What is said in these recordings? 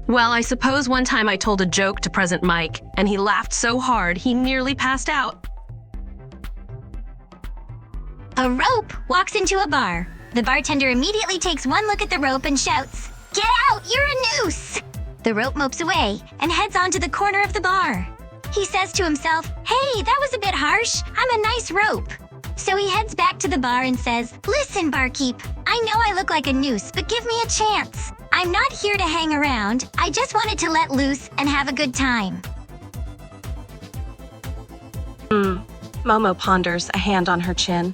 Well, I suppose one time I told a joke to Present Mike, and he laughed so hard he nearly passed out. A rope walks into a bar. The bartender immediately takes one look at the rope and shouts, "Get out, you're a noose!" The rope mopes away and heads onto the corner of the bar. He says to himself, "Hey, that was a bit harsh. I'm a nice rope." So he heads back to the bar and says, "Listen, barkeep, I know I look like a noose, but give me a chance. I'm not here to hang around. I just wanted to let loose and have a good time." Momo ponders, a hand on her chin.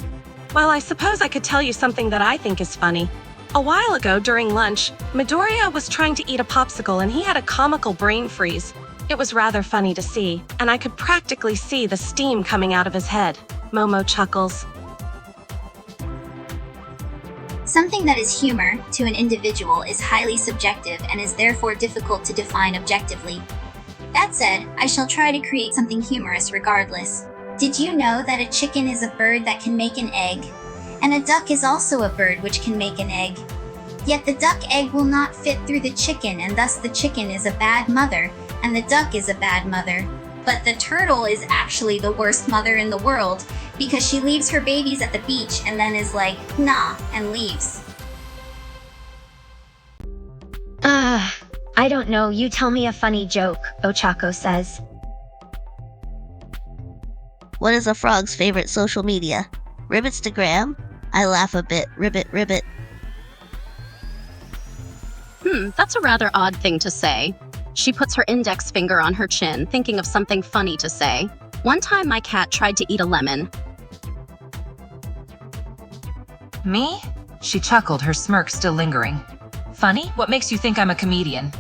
Well, I suppose I could tell you something that I think is funny. A while ago, during lunch, Midoriya was trying to eat a popsicle and he had a comical brain freeze. It was rather funny to see, and I could practically see the steam coming out of his head. Momo chuckles. Something that is humor to an individual is highly subjective and is therefore difficult to define objectively. That said, I shall try to create something humorous regardless. Did you know that a chicken is a bird that can make an egg? And a duck is also a bird which can make an egg. Yet the duck egg will not fit through the chicken, and thus the chicken is a bad mother, and the duck is a bad mother. But the turtle is actually the worst mother in the world, because she leaves her babies at the beach and then is like, nah, and leaves. I don't know, you tell me a funny joke, Ochaco says. What is a frog's favorite social media? Ribbitstagram? I laugh a bit. Ribbit, ribbit. That's a rather odd thing to say. She puts her index finger on her chin, thinking of something funny to say. One time my cat tried to eat a lemon. Me? She chuckled, her smirk still lingering. Funny? What makes you think I'm a comedian?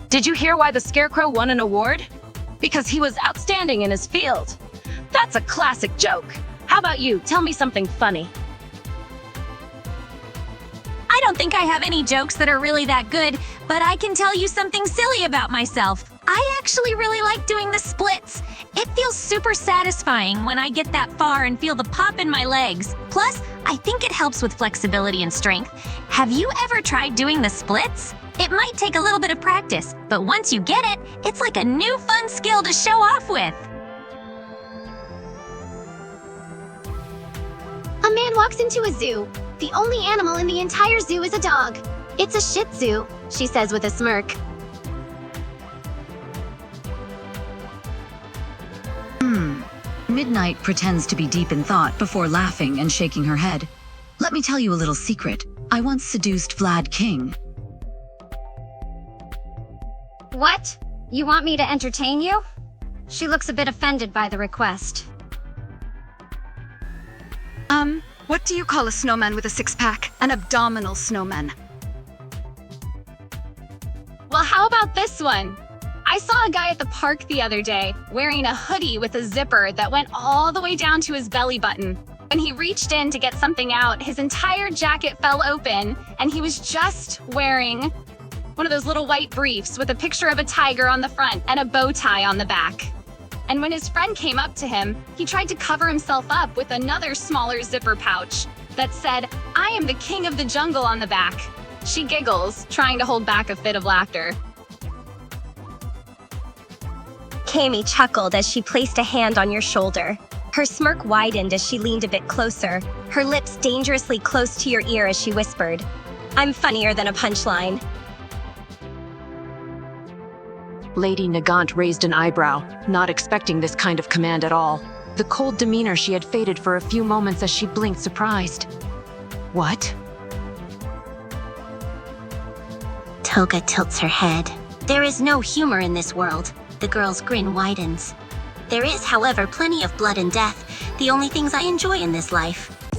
Did you hear why the Scarecrow won an award? Because he was outstanding in his field. That's a classic joke. How about you? Tell me something funny. I don't think I have any jokes that are really that good, but I can tell you something silly about myself. I actually really like doing the splits. It feels super satisfying when I get that far and feel the pop in my legs. Plus, I think it helps with flexibility and strength. Have you ever tried doing the splits? It might take a little bit of practice, but once you get it, it's like a new fun skill to show off with. A man walks into a zoo. The only animal in the entire zoo is a dog. It's a Shih Tzu, she says with a smirk. Midnight pretends to be deep in thought before laughing and shaking her head. Let me tell you a little secret. I once seduced Vlad King. What? You want me to entertain you? She looks a bit offended by the request. What do you call a snowman with a six-pack? An abdominal snowman. Well, how about this one? I saw a guy at the park the other day wearing a hoodie with a zipper that went all the way down to his belly button. When he reached in to get something out, his entire jacket fell open, and he was just wearing one of those little white briefs with a picture of a tiger on the front and a bow tie on the back. And when his friend came up to him, he tried to cover himself up with another smaller zipper pouch that said, "I am the king of the jungle" on the back. She giggles, trying to hold back a fit of laughter. Camie chuckled as she placed a hand on your shoulder. Her smirk widened as she leaned a bit closer, her lips dangerously close to your ear as she whispered, "I'm funnier than a punchline." Lady Nagant raised an eyebrow, not expecting this kind of command at all. The cold demeanor she had faded for a few moments as she blinked, surprised. What? Toga tilts her head. There is no humor in this world. The girl's grin widens. There is, however, plenty of blood and death, the only things I enjoy in this life.